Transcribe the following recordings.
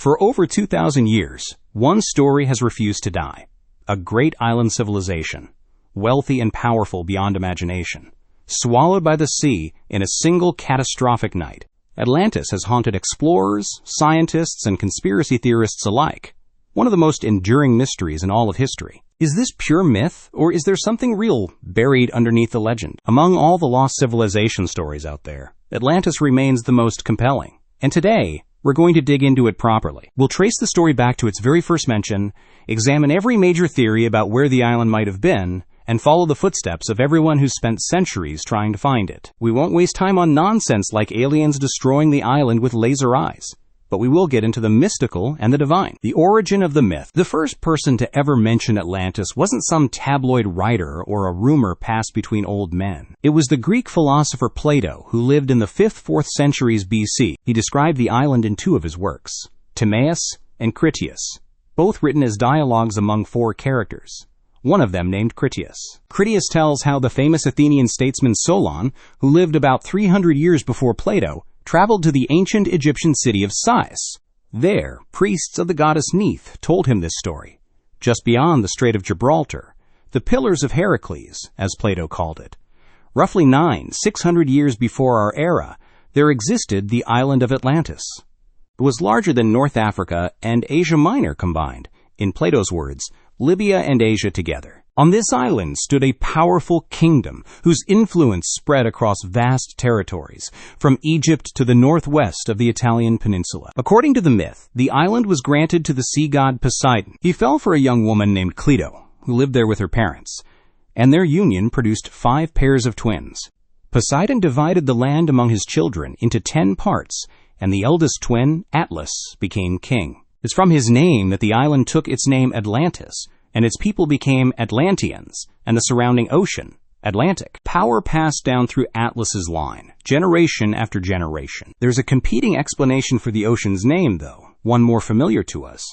For over 2,000 years, one story has refused to die. A great island civilization, wealthy and powerful beyond imagination, swallowed by the sea in a single catastrophic night. Atlantis has haunted explorers, scientists, and conspiracy theorists alike. One of the most enduring mysteries in all of history. Is this pure myth, or is there something real buried underneath the legend? Among all the lost civilization stories out there, Atlantis remains the most compelling. And today, we're going to dig into it properly. We'll trace the story back to its very first mention, examine every major theory about where the island might have been, and follow the footsteps of everyone who's spent centuries trying to find it. We won't waste time on nonsense like aliens destroying the island with laser eyes, but we will get into the mystical and the divine. The origin of the myth. The first person to ever mention Atlantis wasn't some tabloid writer or a rumor passed between old men. It was the Greek philosopher Plato, who lived in the 5th-4th centuries BC. He described the island in 2 of his works, Timaeus and Critias, both written as dialogues among 4 characters. One of them named Critias. Critias tells how the famous Athenian statesman Solon, who lived about 300 years before Plato, traveled to the ancient Egyptian city of Sais. There, priests of the goddess Neith told him this story. Just beyond the Strait of Gibraltar, the Pillars of Heracles, as Plato called it. Roughly 600 years before our era, there existed the island of Atlantis. It was larger than North Africa and Asia Minor combined. In Plato's words, Libya and Asia together. On this island stood a powerful kingdom whose influence spread across vast territories, from Egypt to the northwest of the Italian peninsula. According to the myth, the island was granted to the sea god Poseidon. He fell for a young woman named Cleito, who lived there with her parents, and their union produced 5 pairs of twins. Poseidon divided the land among his children into 10 parts, and the eldest twin, Atlas, became king. It's from his name that the island took its name Atlantis, and its people became Atlanteans, and the surrounding ocean, Atlantic. Power passed down through Atlas's line, generation after generation. There's a competing explanation for the ocean's name, though, one more familiar to us.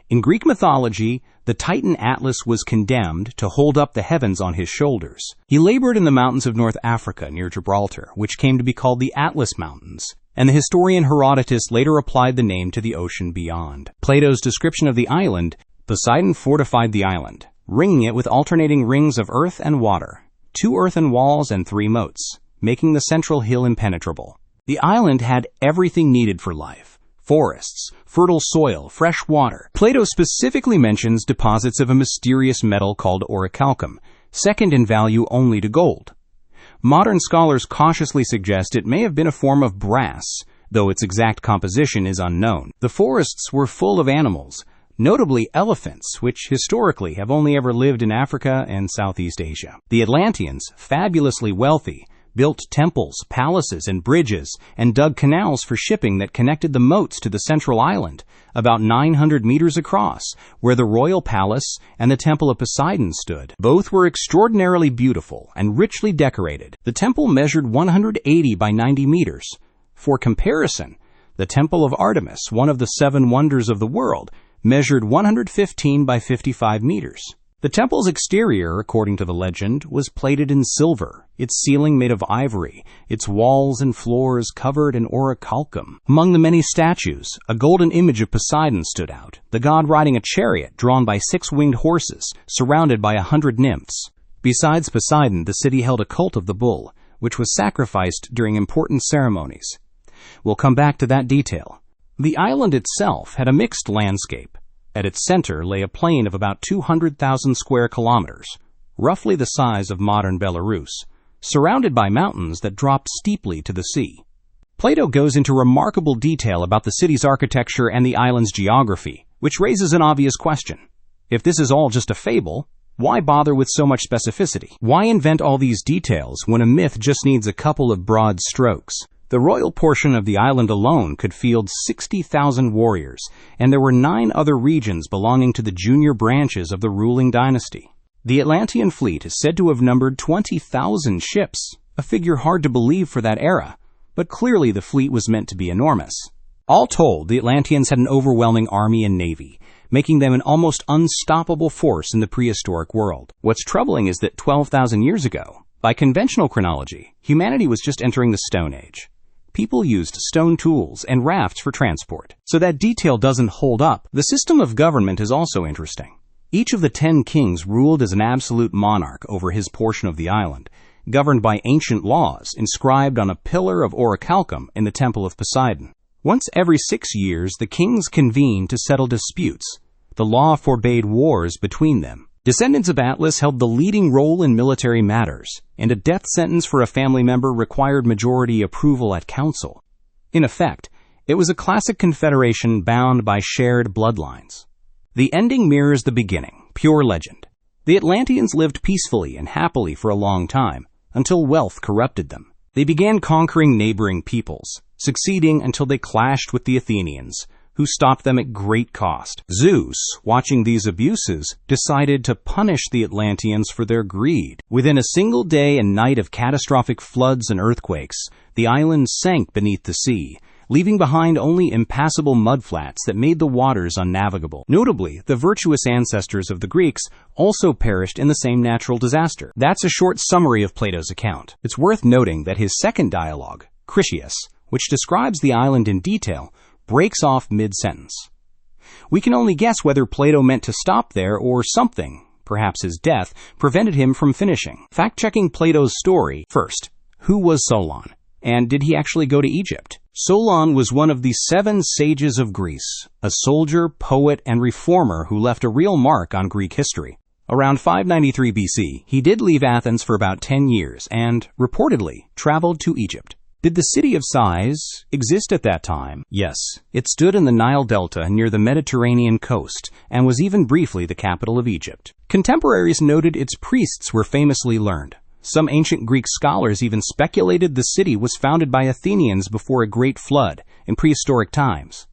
In Greek mythology, the Titan Atlas was condemned to hold up the heavens on his shoulders. He labored in the mountains of North Africa near Gibraltar, which came to be called the Atlas Mountains, and the historian Herodotus later applied the name to the ocean beyond. Plato's description of the island: Poseidon fortified the island, ringing it with alternating rings of earth and water, 2 earthen walls and 3 moats, making the central hill impenetrable. The island had everything needed for life: forests, fertile soil, fresh water. Plato specifically mentions deposits of a mysterious metal called orichalcum, second in value only to gold. Modern scholars cautiously suggest it may have been a form of brass, though its exact composition is unknown. The forests were full of animals, notably elephants, which historically have only ever lived in Africa and Southeast Asia. The Atlanteans, fabulously wealthy, built temples, palaces, and bridges, and dug canals for shipping that connected the moats to the central island, about 900 meters across, where the royal palace and the temple of Poseidon stood. Both were extraordinarily beautiful and richly decorated. The temple measured 180 by 90 meters. For comparison, the temple of Artemis, one of the 7 wonders of the world, measured 115 by 55 meters. The temple's exterior, according to the legend, was plated in silver, its ceiling made of ivory, its walls and floors covered in orichalcum. Among the many statues, a golden image of Poseidon stood out, the god riding a chariot drawn by 6 winged horses, surrounded by 100 nymphs. Besides Poseidon, the city held a cult of the bull, which was sacrificed during important ceremonies. We'll come back to that detail. The island itself had a mixed landscape. At its center lay a plain of about 200,000 square kilometers, roughly the size of modern Belarus, surrounded by mountains that dropped steeply to the sea. Plato goes into remarkable detail about the city's architecture and the island's geography, which raises an obvious question. If this is all just a fable, why bother with so much specificity? Why invent all these details when a myth just needs a couple of broad strokes? The royal portion of the island alone could field 60,000 warriors, and there were 9 other regions belonging to the junior branches of the ruling dynasty. The Atlantean fleet is said to have numbered 20,000 ships, a figure hard to believe for that era, but clearly the fleet was meant to be enormous. All told, the Atlanteans had an overwhelming army and navy, making them an almost unstoppable force in the prehistoric world. What's troubling is that 12,000 years ago, by conventional chronology, humanity was just entering the Stone Age. people used stone tools and rafts for transport. So that detail doesn't hold up. The system of government is also interesting. Each of the 10 kings ruled as an absolute monarch over his portion of the island, governed by ancient laws inscribed on a pillar of orichalcum in the Temple of Poseidon. Once every 6 years, the kings convened to settle disputes. The law forbade wars between them. Descendants of Atlas held the leading role in military matters, and a death sentence for a family member required majority approval at council. In effect, it was a classic confederation bound by shared bloodlines. The ending mirrors the beginning, pure legend. The Atlanteans lived peacefully and happily for a long time, until wealth corrupted them. They began conquering neighboring peoples, succeeding until they clashed with the Athenians, who stopped them at great cost. Zeus, watching these abuses, decided to punish the Atlanteans for their greed. Within a single day and night of catastrophic floods and earthquakes, the island sank beneath the sea, leaving behind only impassable mudflats that made the waters unnavigable. Notably, the virtuous ancestors of the Greeks also perished in the same natural disaster. That's a short summary of Plato's account. It's worth noting that his second dialogue, Critias, which describes the island in detail, breaks off mid-sentence. We can only guess whether Plato meant to stop there or something, perhaps his death, prevented him from finishing. Fact-checking Plato's story. First, who was Solon? And did he actually go to Egypt? Solon was one of the 7 sages of Greece, a soldier, poet, and reformer who left a real mark on Greek history. Around 593 BC, he did leave Athens for about 10 years and, reportedly, traveled to Egypt. Did the city of Sais exist at that time? Yes. It stood in the Nile Delta near the Mediterranean coast and was even briefly the capital of Egypt. Contemporaries noted its priests were famously learned. Some ancient Greek scholars even speculated the city was founded by Athenians before a great flood in prehistoric times.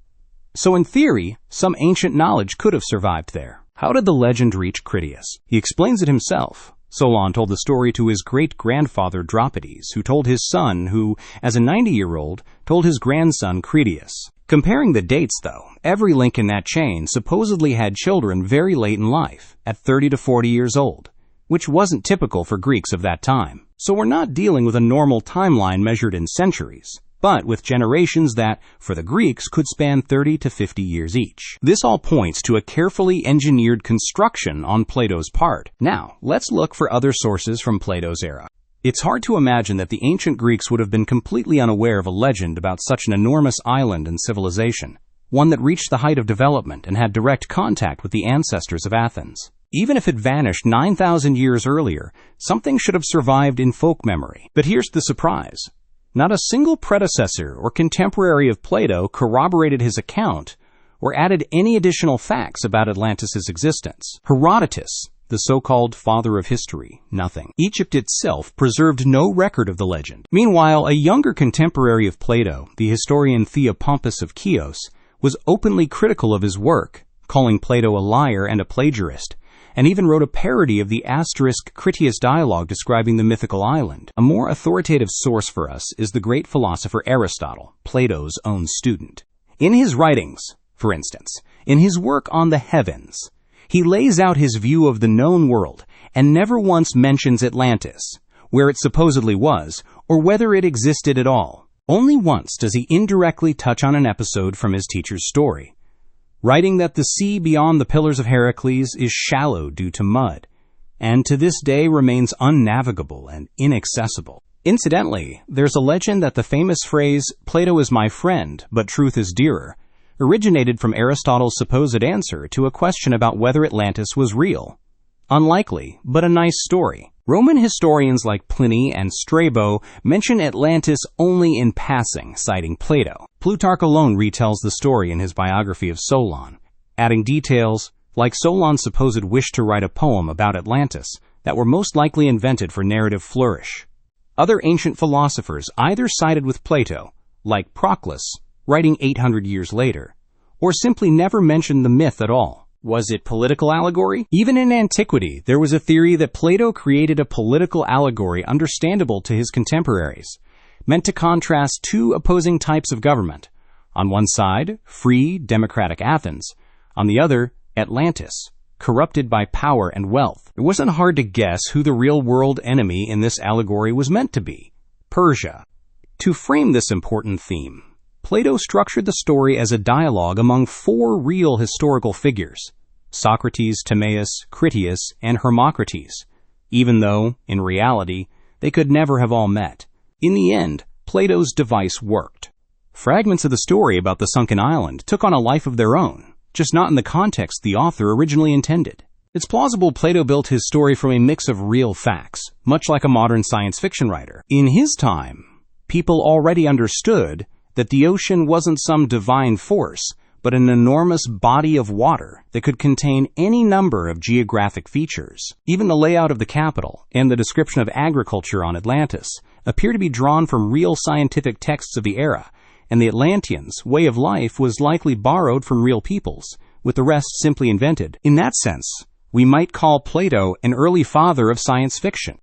So in theory, some ancient knowledge could have survived there. How did the legend reach Critias? He explains it himself. Solon told the story to his great-grandfather Dropides, who told his son, who, as a 90-year-old, told his grandson Critias. Comparing the dates, though, every link in that chain supposedly had children very late in life, at 30 to 40 years old, which wasn't typical for Greeks of that time. So we're not dealing with a normal timeline measured in centuries, but with generations that, for the Greeks, could span 30 to 50 years each. This all points to a carefully engineered construction on Plato's part. Now, let's look for other sources from Plato's era. It's hard to imagine that the ancient Greeks would have been completely unaware of a legend about such an enormous island and civilization, one that reached the height of development and had direct contact with the ancestors of Athens. Even if it vanished 9,000 years earlier, something should have survived in folk memory. But here's the surprise. Not a single predecessor or contemporary of Plato corroborated his account or added any additional facts about Atlantis' existence. Herodotus, the so-called father of history, nothing. Egypt itself preserved no record of the legend. Meanwhile, a younger contemporary of Plato, the historian Theopompus of Chios, was openly critical of his work, calling Plato a liar and a plagiarist, and even wrote a parody of the asterisk Critias dialogue describing the mythical island. A more authoritative source for us is the great philosopher Aristotle, Plato's own student. In his writings, for instance, in his work on the heavens, he lays out his view of the known world and never once mentions Atlantis, where it supposedly was, or whether it existed at all. Only once does he indirectly touch on an episode from his teacher's story, writing that the sea beyond the Pillars of Heracles is shallow due to mud, and to this day remains unnavigable and inaccessible. Incidentally, there's a legend that the famous phrase, "Plato is my friend, but truth is dearer," originated from Aristotle's supposed answer to a question about whether Atlantis was real. Unlikely, but a nice story. Roman historians like Pliny and Strabo mention Atlantis only in passing, citing Plato. Plutarch alone retells the story in his biography of Solon, adding details like Solon's supposed wish to write a poem about Atlantis that were most likely invented for narrative flourish. Other ancient philosophers either sided with Plato, like Proclus, writing 800 years later, or simply never mentioned the myth at all. Was it political allegory? Even in antiquity, there was a theory that Plato created a political allegory understandable to his contemporaries, meant to contrast two opposing types of government. On one side, free, democratic Athens. On the other, Atlantis, corrupted by power and wealth. It wasn't hard to guess who the real-world enemy in this allegory was meant to be: Persia. To frame this important theme, Plato structured the story as a dialogue among four real historical figures: Socrates, Timaeus, Critias, and Hermocrates, even though, in reality, they could never have all met. In the end, Plato's device worked. Fragments of the story about the sunken island took on a life of their own, just not in the context the author originally intended. It's plausible Plato built his story from a mix of real facts, much like a modern science fiction writer. In his time, people already understood that the ocean wasn't some divine force, but an enormous body of water that could contain any number of geographic features. Even the layout of the capital and the description of agriculture on Atlantis appear to be drawn from real scientific texts of the era, and the Atlanteans' way of life was likely borrowed from real peoples, with the rest simply invented. In that sense, we might call Plato an early father of science fiction.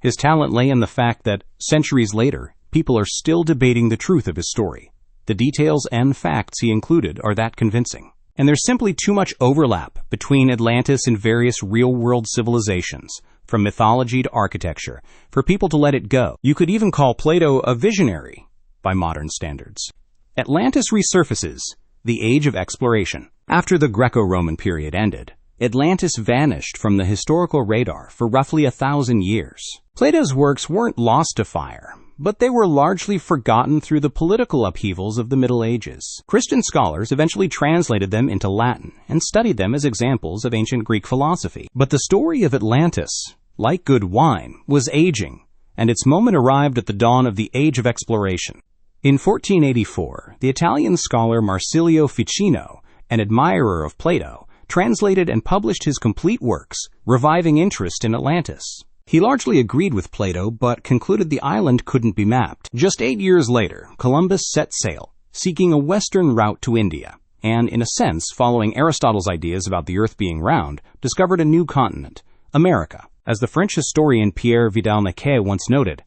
His talent lay in the fact that, centuries later, people are still debating the truth of his story. The details and facts he included are that convincing. And there's simply too much overlap between Atlantis and various real-world civilizations, from mythology to architecture, for people to let it go. You could even call Plato a visionary, by modern standards. Atlantis resurfaces, the age of exploration. After the Greco-Roman period ended, Atlantis vanished from the historical radar for roughly 1,000 years. Plato's works weren't lost to fire, but they were largely forgotten through the political upheavals of the Middle Ages. Christian scholars eventually translated them into Latin and studied them as examples of ancient Greek philosophy. But the story of Atlantis, like good wine, was aging, and its moment arrived at the dawn of the Age of Exploration. In 1484, the Italian scholar Marsilio Ficino, an admirer of Plato, translated and published his complete works, reviving interest in Atlantis. He largely agreed with Plato, but concluded the island couldn't be mapped. Just 8 years later, Columbus set sail, seeking a western route to India, and, in a sense, following Aristotle's ideas about the Earth being round, discovered a new continent, America. As the French historian Pierre Vidal-Naquet once noted,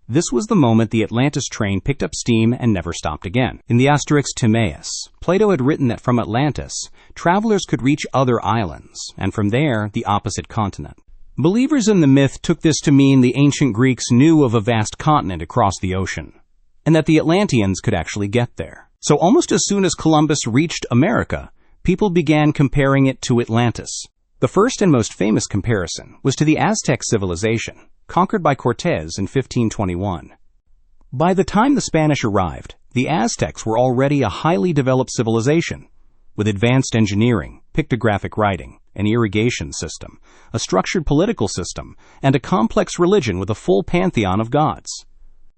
this was the moment the Atlantis train picked up steam and never stopped again. In the Asterix Timaeus, Plato had written that from Atlantis, travelers could reach other islands, and from there, the opposite continent. Believers in the myth took this to mean the ancient Greeks knew of a vast continent across the ocean, and that the Atlanteans could actually get there. So almost as soon as Columbus reached America, people began comparing it to Atlantis. The first and most famous comparison was to the Aztec civilization, conquered by Cortés in 1521. By the time the Spanish arrived, the Aztecs were already a highly developed civilization, with advanced engineering, pictographic writing, an irrigation system, a structured political system, and a complex religion with a full pantheon of gods.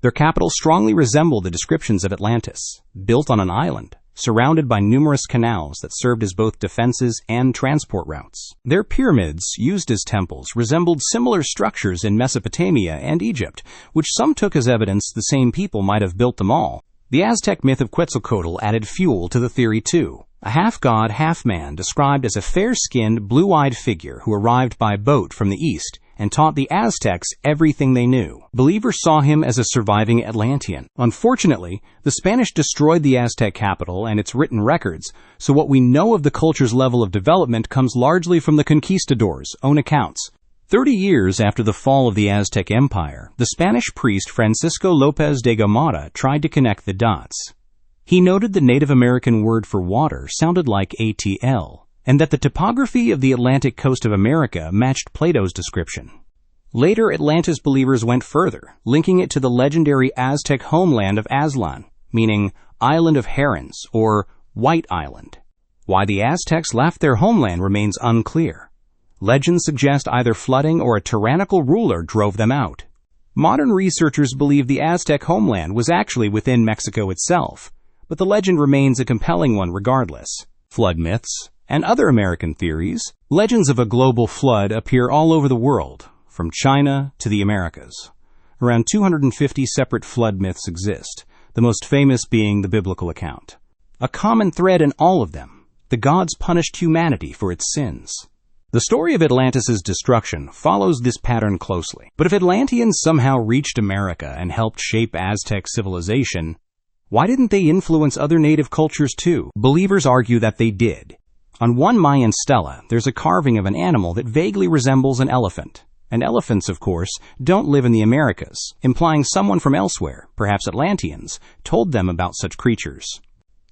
Their capital strongly resembled the descriptions of Atlantis, built on an island, surrounded by numerous canals that served as both defenses and transport routes. Their pyramids, used as temples, resembled similar structures in Mesopotamia and Egypt, which some took as evidence the same people might have built them all. The Aztec myth of Quetzalcoatl added fuel to the theory too. A half-god, half-man described as a fair-skinned, blue-eyed figure who arrived by boat from the east and taught the Aztecs everything they knew. Believers saw him as a surviving Atlantean. Unfortunately, the Spanish destroyed the Aztec capital and its written records, so what we know of the culture's level of development comes largely from the conquistadors' own accounts. 30 years after the fall of the Aztec Empire, the Spanish priest Francisco López de Gomara tried to connect the dots. He noted the Native American word for water sounded like ATL, and that the topography of the Atlantic coast of America matched Plato's description. Later, Atlantis believers went further, linking it to the legendary Aztec homeland of Aztlan, meaning Island of Herons, or White Island. Why the Aztecs left their homeland remains unclear. Legends suggest either flooding or a tyrannical ruler drove them out. Modern researchers believe the Aztec homeland was actually within Mexico itself, but the legend remains a compelling one regardless. Flood myths and other American theories, legends of a global flood appear all over the world, from China to the Americas. Around 250 separate flood myths exist, the most famous being the biblical account. A common thread in all of them: the gods punished humanity for its sins. The story of Atlantis' destruction follows this pattern closely. But if Atlanteans somehow reached America and helped shape Aztec civilization, why didn't they influence other native cultures too? Believers argue that they did. On one Mayan stela, there's a carving of an animal that vaguely resembles an elephant, and elephants, of course, don't live in the Americas, implying someone from elsewhere, perhaps Atlanteans, told them about such creatures.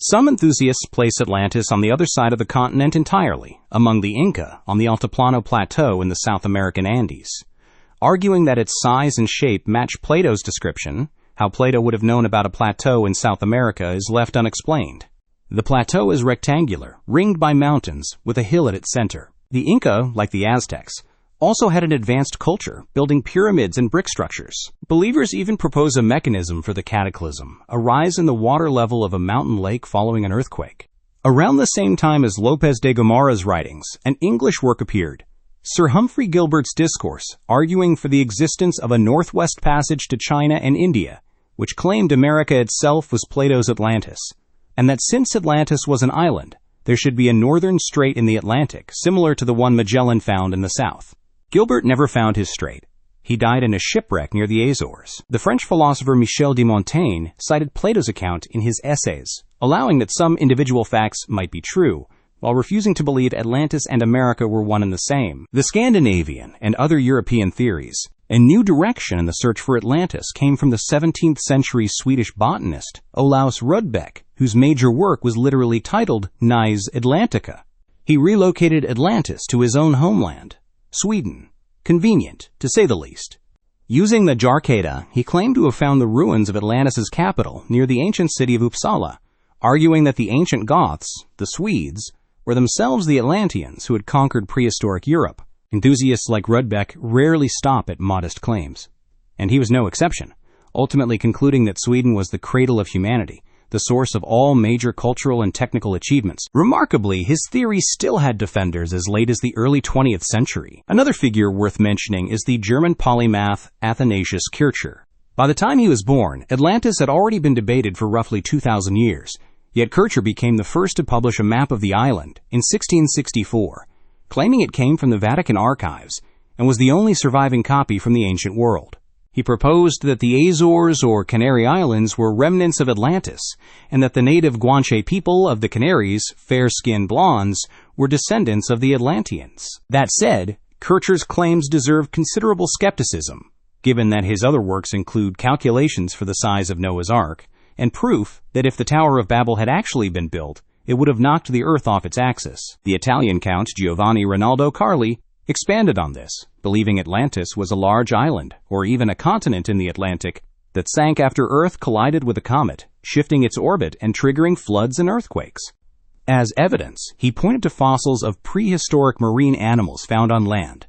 Some enthusiasts place Atlantis on the other side of the continent entirely, among the Inca on the Altiplano Plateau in the South American Andes, arguing that its size and shape match Plato's description. How Plato would have known about a plateau in South America is left unexplained. The plateau is rectangular, ringed by mountains, with a hill at its center. The Inca, like the Aztecs, also had an advanced culture, building pyramids and brick structures. Believers even propose a mechanism for the cataclysm, a rise in the water level of a mountain lake following an earthquake. Around the same time as Lopez de Gomara's writings, an English work appeared, Sir Humphrey Gilbert's Discourse, arguing for the existence of a northwest passage to China and India, which claimed America itself was Plato's Atlantis, and that since Atlantis was an island, there should be a northern strait in the Atlantic, similar to the one Magellan found in the south. Gilbert never found his strait. He died in a shipwreck near the Azores. The French philosopher Michel de Montaigne cited Plato's account in his essays, allowing that some individual facts might be true, while refusing to believe Atlantis and America were one and the same. The Scandinavian and other European theories, a new direction in the search for Atlantis, came from the 17th century Swedish botanist Olaus Rudbeck, whose major work was literally titled Nys Atlantica. He relocated Atlantis to his own homeland, Sweden. Convenient, to say the least. Using the Jarkada, he claimed to have found the ruins of Atlantis' capital near the ancient city of Uppsala, arguing that the ancient Goths, the Swedes, were themselves the Atlanteans who had conquered prehistoric Europe. Enthusiasts like Rudbeck rarely stop at modest claims, and he was no exception, ultimately concluding that Sweden was the cradle of humanity, the source of all major cultural and technical achievements. Remarkably, his theory still had defenders as late as the early 20th century. Another figure worth mentioning is the German polymath Athanasius Kircher. By the time he was born, Atlantis had already been debated for roughly 2,000 years, yet Kircher became the first to publish a map of the island in 1664, claiming it came from the Vatican archives and was the only surviving copy from the ancient world. He proposed that the Azores or Canary Islands were remnants of Atlantis, and that the native Guanche people of the Canaries, fair-skinned blondes, were descendants of the Atlanteans. That said, Kircher's claims deserve considerable skepticism, given that his other works include calculations for the size of Noah's Ark, and proof that if the Tower of Babel had actually been built, it would have knocked the Earth off its axis. The Italian Count Giovanni Rinaldo Carli expanded on this, believing Atlantis was a large island, or even a continent in the Atlantic, that sank after Earth collided with a comet, shifting its orbit and triggering floods and earthquakes. As evidence, he pointed to fossils of prehistoric marine animals found on land.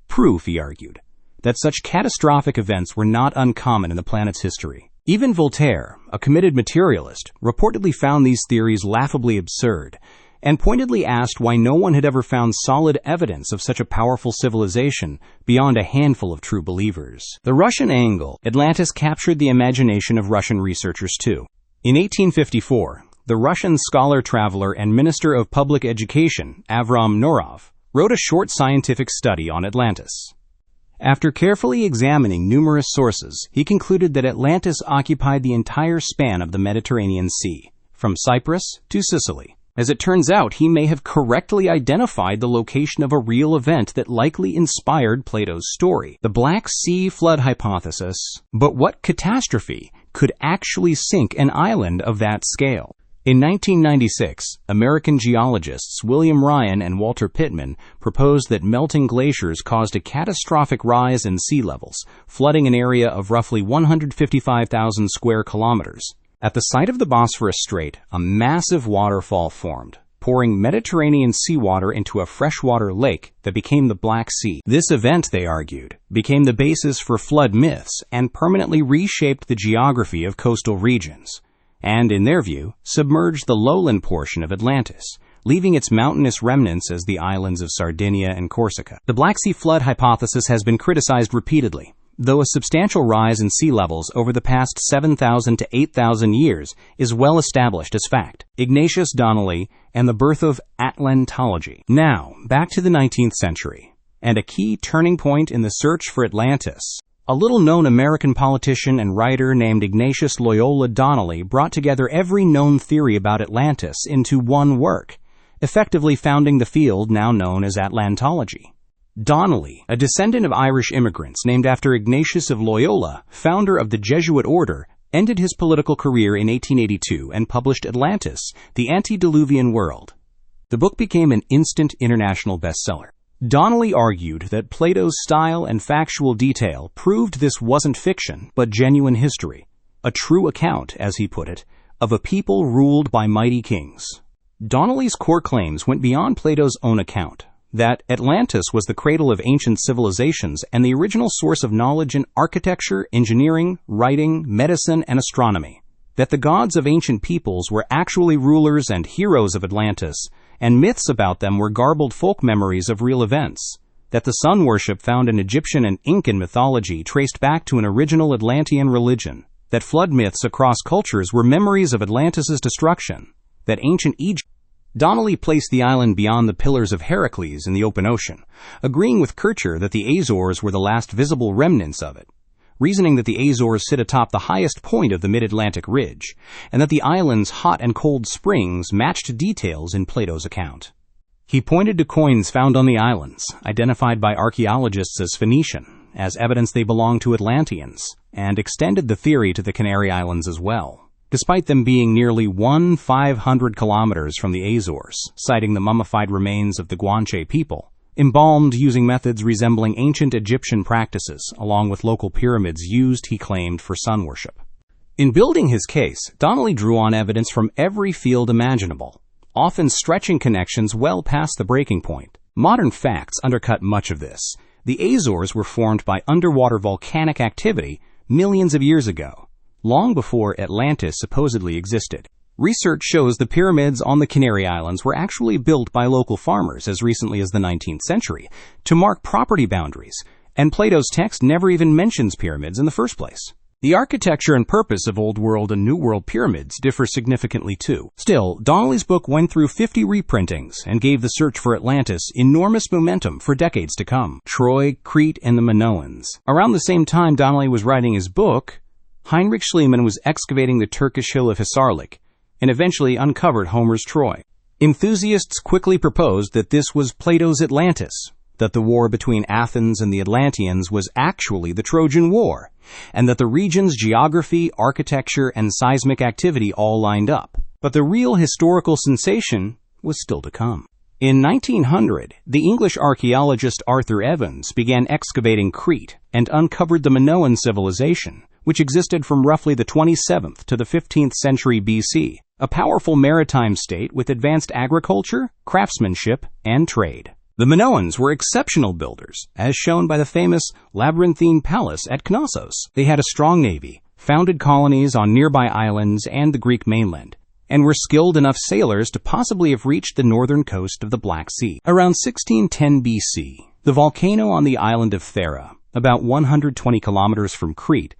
Proof, he argued, that such catastrophic events were not uncommon in the planet's history. Even Voltaire, a committed materialist, reportedly found these theories laughably absurd, and pointedly asked why no one had ever found solid evidence of such a powerful civilization beyond a handful of true believers. The Russian angle. Atlantis captured the imagination of Russian researchers too. In 1854, the Russian scholar, traveler, and minister of public education, Avram Norov, wrote a short scientific study on Atlantis. After carefully examining numerous sources, he concluded that Atlantis occupied the entire span of the Mediterranean Sea, from Cyprus to Sicily. As it turns out, he may have correctly identified the location of a real event that likely inspired Plato's story, the Black Sea flood hypothesis. But what catastrophe could actually sink an island of that scale? In 1996, American geologists William Ryan and Walter Pittman proposed that melting glaciers caused a catastrophic rise in sea levels, flooding an area of roughly 155,000 square kilometers. At the site of the Bosphorus Strait, a massive waterfall formed, pouring Mediterranean seawater into a freshwater lake that became the Black Sea. This event, they argued, became the basis for flood myths and permanently reshaped the geography of coastal regions, and, in their view, submerged the lowland portion of Atlantis, leaving its mountainous remnants as the islands of Sardinia and Corsica. The Black Sea flood hypothesis has been criticized repeatedly, though a substantial rise in sea levels over the past 7,000 to 8,000 years is well established as fact. Ignatius Donnelly and the birth of Atlantology. Now, back to the 19th century, and a key turning point in the search for Atlantis. A little-known American politician and writer named Ignatius Loyola Donnelly brought together every known theory about Atlantis into one work, effectively founding the field now known as Atlantology. Donnelly, a descendant of Irish immigrants named after Ignatius of Loyola, founder of the Jesuit order, ended his political career in 1882 and published Atlantis, the Antediluvian World. The book became an instant international bestseller. Donnelly argued that Plato's style and factual detail proved this wasn't fiction, but genuine history, a true account, as he put it, of a people ruled by mighty kings. Donnelly's core claims went beyond Plato's own account, that Atlantis was the cradle of ancient civilizations and the original source of knowledge in architecture, engineering, writing, medicine, and astronomy, that the gods of ancient peoples were actually rulers and heroes of Atlantis, and myths about them were garbled folk memories of real events, that the sun worship found in Egyptian and Incan mythology traced back to an original Atlantean religion, that flood myths across cultures were memories of Atlantis' destruction, that ancient Egypt. Donnelly placed the island beyond the Pillars of Heracles in the open ocean, agreeing with Kircher that the Azores were the last visible remnants of it, reasoning that the Azores sit atop the highest point of the mid-Atlantic ridge, and that the island's hot and cold springs matched details in Plato's account. He pointed to coins found on the islands, identified by archaeologists as Phoenician, as evidence they belonged to Atlanteans, and extended the theory to the Canary Islands as well, despite them being nearly 1,500 kilometers from the Azores, citing the mummified remains of the Guanche people, embalmed using methods resembling ancient Egyptian practices, along with local pyramids used, he claimed, for sun worship. In building his case, Donnelly drew on evidence from every field imaginable, often stretching connections well past the breaking point. Modern facts undercut much of this. The Azores were formed by underwater volcanic activity millions of years ago, long before Atlantis supposedly existed. Research shows the pyramids on the Canary Islands were actually built by local farmers as recently as the 19th century to mark property boundaries, and Plato's text never even mentions pyramids in the first place. The architecture and purpose of Old World and New World pyramids differ significantly too. Still, Donnelly's book went through 50 reprintings and gave the search for Atlantis enormous momentum for decades to come. Troy, Crete, and the Minoans. Around the same time Donnelly was writing his book, Heinrich Schliemann was excavating the Turkish hill of Hisarlik and eventually uncovered Homer's Troy. Enthusiasts quickly proposed that this was Plato's Atlantis, that the war between Athens and the Atlanteans was actually the Trojan War, and that the region's geography, architecture, and seismic activity all lined up. But the real historical sensation was still to come. In 1900, the English archaeologist Arthur Evans began excavating Crete and uncovered the Minoan civilization, which existed from roughly the 27th to the 15th century BC, a powerful maritime state with advanced agriculture, craftsmanship, and trade. The Minoans were exceptional builders, as shown by the famous labyrinthine palace at Knossos. They had a strong navy, founded colonies on nearby islands and the Greek mainland, and were skilled enough sailors to possibly have reached the northern coast of the Black Sea. Around 1610 BC, the volcano on the island of Thera, about 120 kilometers from Crete,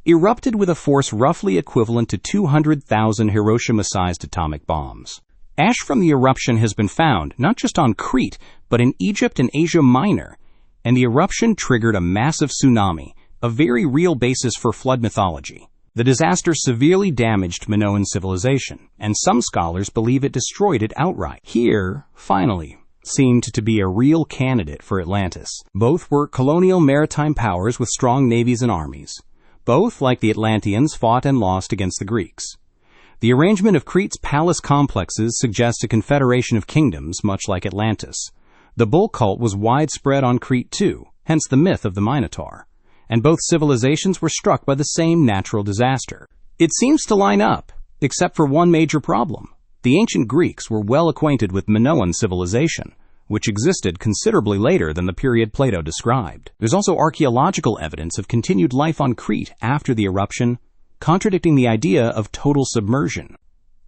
erupted with a force roughly equivalent to 200,000 Hiroshima-sized atomic bombs. Ash from the eruption has been found not just on Crete, but in Egypt and Asia Minor, and the eruption triggered a massive tsunami, a very real basis for flood mythology. The disaster severely damaged Minoan civilization, and some scholars believe it destroyed it outright. Here, finally, seemed to be a real candidate for Atlantis. Both were colonial maritime powers with strong navies and armies. Both, like the Atlanteans, fought and lost against the Greeks. The arrangement of Crete's palace complexes suggests a confederation of kingdoms, much like Atlantis. The bull cult was widespread on Crete too, hence the myth of the Minotaur. And both civilizations were struck by the same natural disaster. It seems to line up, except for one major problem. The ancient Greeks were well acquainted with Minoan civilization, which existed considerably later than the period Plato described. There's also archaeological evidence of continued life on Crete after the eruption, contradicting the idea of total submersion.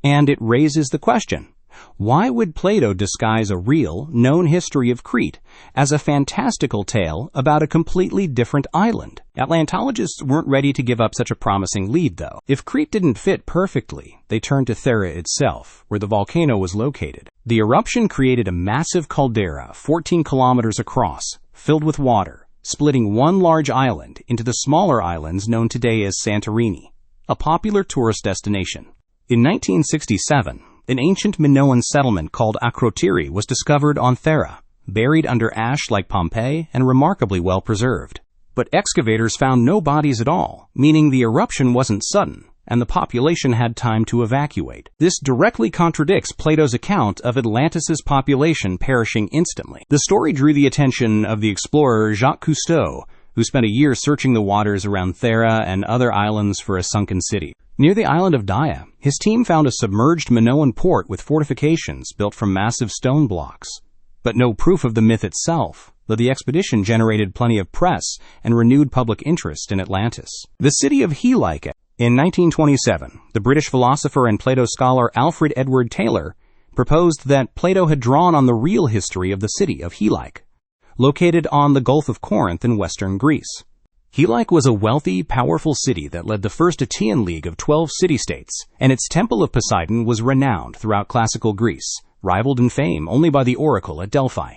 And it raises the question, why would Plato disguise a real, known history of Crete as a fantastical tale about a completely different island? Atlantologists weren't ready to give up such a promising lead, though. If Crete didn't fit perfectly, they turned to Thera itself, where the volcano was located. The eruption created a massive caldera 14 kilometers across, filled with water, splitting one large island into the smaller islands known today as Santorini, a popular tourist destination. In 1967, an ancient Minoan settlement called Akrotiri was discovered on Thera, buried under ash like Pompeii and remarkably well preserved. But excavators found no bodies at all, meaning the eruption wasn't sudden, and the population had time to evacuate. This directly contradicts Plato's account of Atlantis' population perishing instantly. The story drew the attention of the explorer Jacques Cousteau, who spent a year searching the waters around Thera and other islands for a sunken city. Near the island of Dia, his team found a submerged Minoan port with fortifications built from massive stone blocks. But no proof of the myth itself, though the expedition generated plenty of press and renewed public interest in Atlantis. The city of Helike. In 1927, the British philosopher and Plato scholar Alfred Edward Taylor proposed that Plato had drawn on the real history of the city of Helike, located on the Gulf of Corinth in western Greece. Helike was a wealthy, powerful city that led the first Achaean League of 12 city-states, and its Temple of Poseidon was renowned throughout classical Greece, rivaled in fame only by the Oracle at Delphi.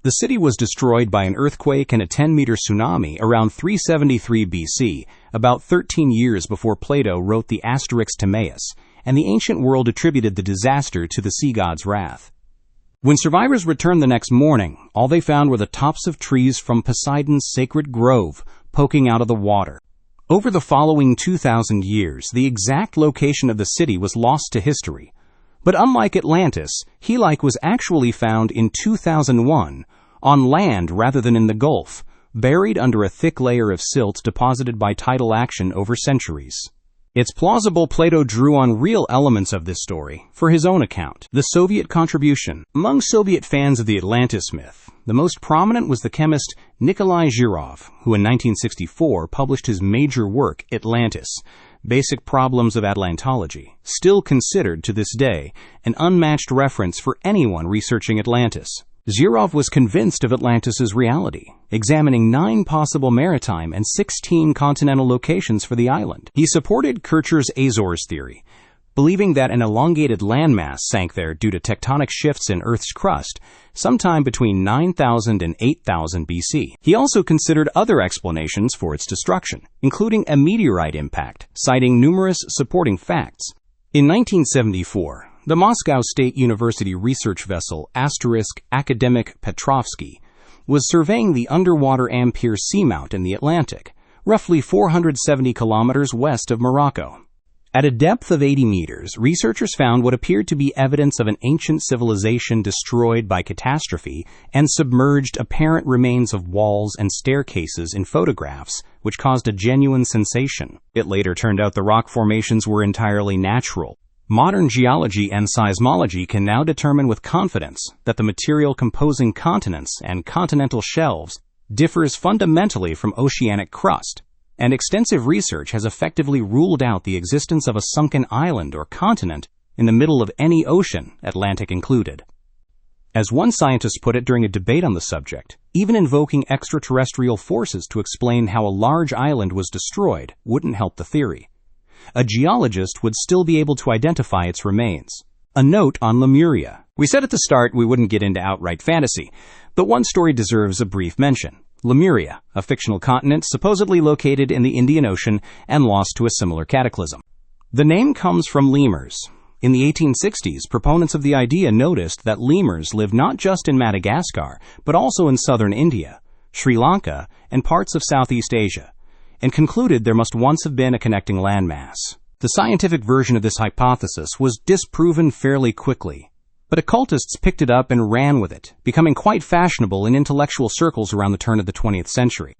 The city was destroyed by an earthquake and a 10-meter tsunami around 373 BC, about 13 years before Plato wrote the Asterix Timaeus, and the ancient world attributed the disaster to the sea god's wrath. When survivors returned the next morning, all they found were the tops of trees from Poseidon's sacred grove poking out of the water. Over the following 2,000 years, the exact location of the city was lost to history. But unlike Atlantis, Helike was actually found in 2001 on land rather than in the Gulf, buried under a thick layer of silt deposited by tidal action over centuries. It's plausible Plato drew on real elements of this story for his own account. The Soviet contribution. Among Soviet fans of the Atlantis myth, the most prominent was the chemist Nikolai Zhirov, who in 1964 published his major work, Atlantis, Basic Problems of Atlantology, still considered to this day an unmatched reference for anyone researching Atlantis. Zhirov was convinced of Atlantis' reality, examining 9 possible maritime and 16 continental locations for the island. He supported Kircher's Azores theory, believing that an elongated landmass sank there due to tectonic shifts in Earth's crust sometime between 9,000 and 8,000 BC. He also considered other explanations for its destruction, including a meteorite impact, citing numerous supporting facts. In 1974, the Moscow State University research vessel *Academic Petrovsky was surveying the underwater Ampere seamount in the Atlantic, roughly 470 kilometers west of Morocco. At a depth of 80 meters, researchers found what appeared to be evidence of an ancient civilization destroyed by catastrophe and submerged apparent remains of walls and staircases in photographs, which caused a genuine sensation. It later turned out the rock formations were entirely natural. Modern geology and seismology can now determine with confidence that the material composing continents and continental shelves differs fundamentally from oceanic crust, and extensive research has effectively ruled out the existence of a sunken island or continent in the middle of any ocean, Atlantic included. As one scientist put it during a debate on the subject, even invoking extraterrestrial forces to explain how a large island was destroyed wouldn't help the theory. A geologist would still be able to identify its remains. A note on Lemuria. We said at the start we wouldn't get into outright fantasy, but one story deserves a brief mention. Lemuria, a fictional continent supposedly located in the Indian Ocean and lost to a similar cataclysm. The name comes from lemurs. In the 1860s, proponents of the idea noticed that lemurs live not just in Madagascar, but also in southern India, Sri Lanka, and parts of Southeast Asia, and concluded there must once have been a connecting landmass. The scientific version of this hypothesis was disproven fairly quickly, but occultists picked it up and ran with it, becoming quite fashionable in intellectual circles around the turn of the 20th century.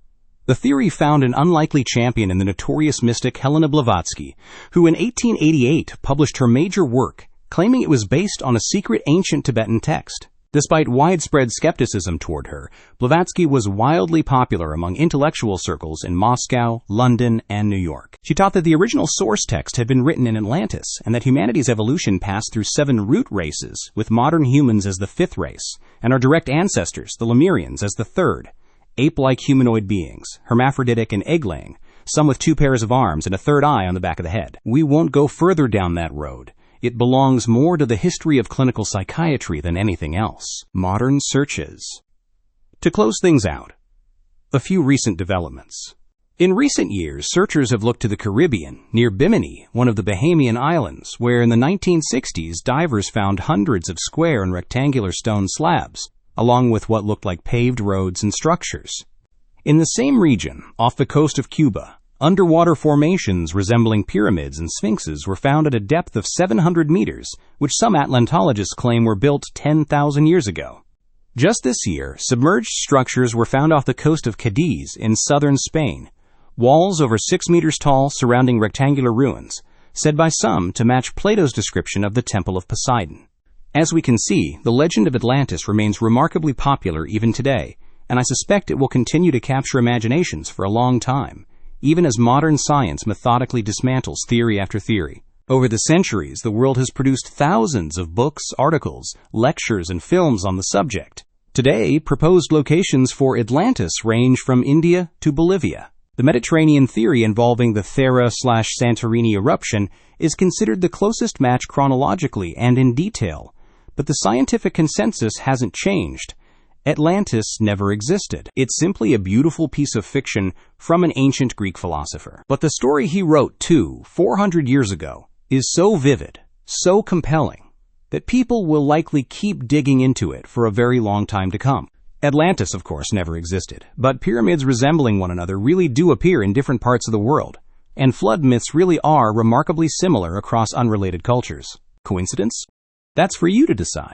The theory found an unlikely champion in the notorious mystic Helena Blavatsky, who in 1888 published her major work, claiming it was based on a secret ancient Tibetan text. Despite widespread skepticism toward her, Blavatsky was wildly popular among intellectual circles in Moscow, London, and New York. She taught that the original source text had been written in Atlantis, and that humanity's evolution passed through 7 root races, with modern humans as the 5th race, and our direct ancestors, the Lemurians, as the 3rd. Ape-like humanoid beings, hermaphroditic and egg-laying, some with 2 pairs of arms and a 3rd eye on the back of the head. We won't go further down that road. It belongs more to the history of clinical psychiatry than anything else. Modern searches. To close things out, a few recent developments. In recent years, searchers have looked to the Caribbean, near Bimini, one of the Bahamian islands, where in the 1960s divers found hundreds of square and rectangular stone slabs, along with what looked like paved roads and structures. In the same region, off the coast of Cuba, underwater formations resembling pyramids and sphinxes were found at a depth of 700 meters, which some Atlantologists claim were built 10,000 years ago. Just this year, submerged structures were found off the coast of Cadiz in southern Spain, walls over 6 meters tall surrounding rectangular ruins, said by some to match Plato's description of the Temple of Poseidon. As we can see, the legend of Atlantis remains remarkably popular even today, and I suspect it will continue to capture imaginations for a long time, even as modern science methodically dismantles theory after theory. Over the centuries, the world has produced thousands of books, articles, lectures, and films on the subject. Today, proposed locations for Atlantis range from India to Bolivia. The Mediterranean theory involving the Thera/Santorini eruption is considered the closest match chronologically and in detail, but the scientific consensus hasn't changed. Atlantis never existed. It's simply a beautiful piece of fiction from an ancient Greek philosopher. But the story he wrote 400 years ago is so vivid, so compelling, that people will likely keep digging into it for a very long time to come. Atlantis, of course, never existed, but pyramids resembling one another really do appear in different parts of the world, and flood myths really are remarkably similar across unrelated cultures. Coincidence? That's for you to decide.